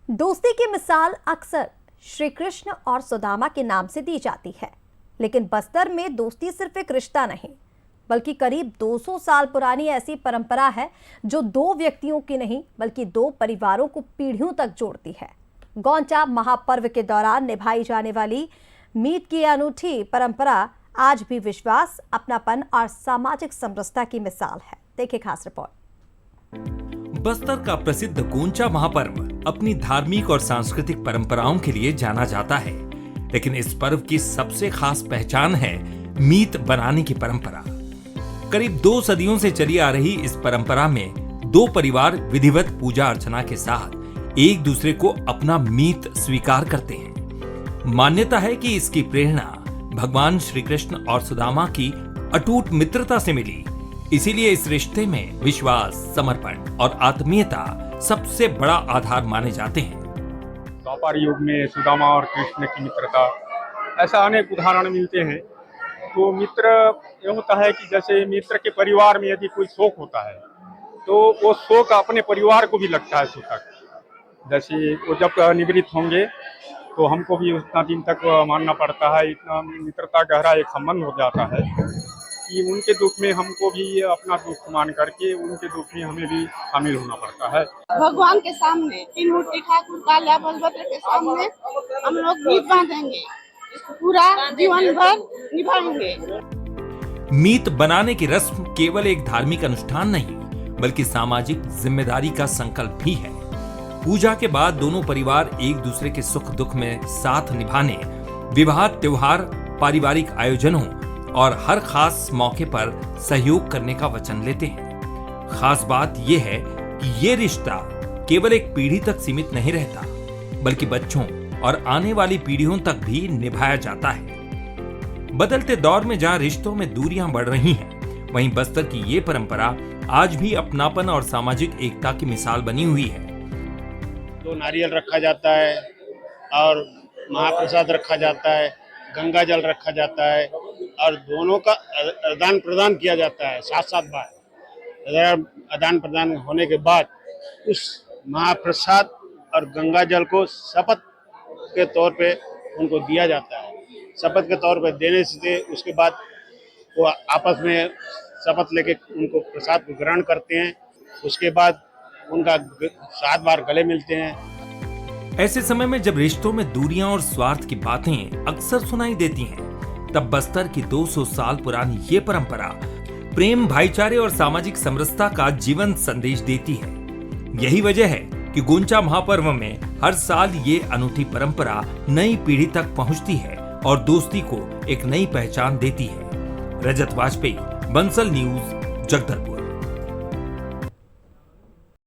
दोस्ती की मिसाल अक्सर श्री कृष्ण और सुदामा के नाम से दी जाती है, लेकिन बस्तर में दोस्ती सिर्फ एक रिश्ता नहीं बल्कि करीब 200 साल पुरानी ऐसी परंपरा है जो दो व्यक्तियों की नहीं बल्कि दो परिवारों को पीढ़ियों तक जोड़ती है। गोंचा महापर्व के दौरान निभाई जाने वाली मीत की अनूठी परंपरा आज भी विश्वास, अपनापन और सामाजिक समरसता की मिसाल है। देखिए खास रिपोर्ट। बस्तर का प्रसिद्ध गोंचा महापर्व अपनी धार्मिक और सांस्कृतिक परंपराओं के लिए जाना जाता है, लेकिन इस पर्व की सबसे खास पहचान है मीत बनाने की परंपरा। करीब 2 सदियों से चली आ रही इस परंपरा में दो परिवार विधिवत पूजा अर्चना के साथ एक दूसरे को अपना मीत स्वीकार करते हैं। मान्यता है कि इसकी प्रेरणा भगवान श्री कृष्ण और सुदामा की अटूट मित्रता से मिली, इसीलिए इस रिश्ते में विश्वास, समर्पण और आत्मीयता सबसे बड़ा आधार माने जाते हैं। द्वापर युग में सुदामा और कृष्ण की मित्रता, ऐसा अनेक उदाहरण मिलते हैं। तो मित्र ये होता है कि जैसे मित्र के परिवार में यदि कोई शोक होता है तो वो शोक अपने परिवार को भी लगता है सुखद। जैसे वो जब निवृत्त होंगे तो हमको भी उतना दिन तक मानना पड़ता है, इतना मित्रता गहरा एक संबंध हो जाता है कि उनके दुख में हमको भी अपना दुख मान करके उनके दुख में हमें भी शामिल होना पड़ता है। भगवान के सामने, तीन मूर्ति ठाकुर कालिया बलभद्र के सामने हम लोग मीत बांधेंगे, इसको पूरा जीवन भर निभाएंगे। मीत बनाने की रस्म केवल एक धार्मिक अनुष्ठान नहीं बल्कि सामाजिक जिम्मेदारी का संकल्प भी है। पूजा के बाद दोनों परिवार एक दूसरे के सुख दुख में साथ निभाने, विवाह, त्योहार, पारिवारिक आयोजनों और हर खास मौके पर सहयोग करने का वचन लेते हैं। खास बात यह है कि ये रिश्ता केवल एक पीढ़ी तक सीमित नहीं रहता बल्कि बच्चों और आने वाली पीढ़ियों तक भी निभाया जाता है। बदलते दौर में जहां रिश्तों में दूरियां बढ़ रही हैं, वहीं बस्तर की ये परंपरा आज भी अपनापन और सामाजिक एकता की मिसाल बनी हुई है। तो नारियल रखा जाता है और महाप्रसाद रखा जाता है, गंगा जल रखा जाता है और दोनों का आदान प्रदान किया जाता है 7-7 बार। आदान प्रदान होने के बाद उस महाप्रसाद और गंगा जल को शपथ के तौर पे उनको दिया जाता है। शपथ के तौर पे देने से उसके बाद वो आपस में शपथ लेके उनको प्रसाद को ग्रहण करते हैं। उसके बाद उनका 7 बार गले मिलते हैं। ऐसे समय में जब रिश्तों में दूरियां और स्वार्थ की बातें अक्सर सुनाई देती हैं, तब बस्तर की 200 साल पुरानी ये परंपरा प्रेम, भाईचारे और सामाजिक समरसता का जीवंत संदेश देती है। यही वजह है कि गोंचा महापर्व में हर साल ये अनूठी परंपरा नई पीढ़ी तक पहुंचती है और दोस्ती को एक नई पहचान देती है। रजत वाजपेयी, बंसल न्यूज, जगदलपुर।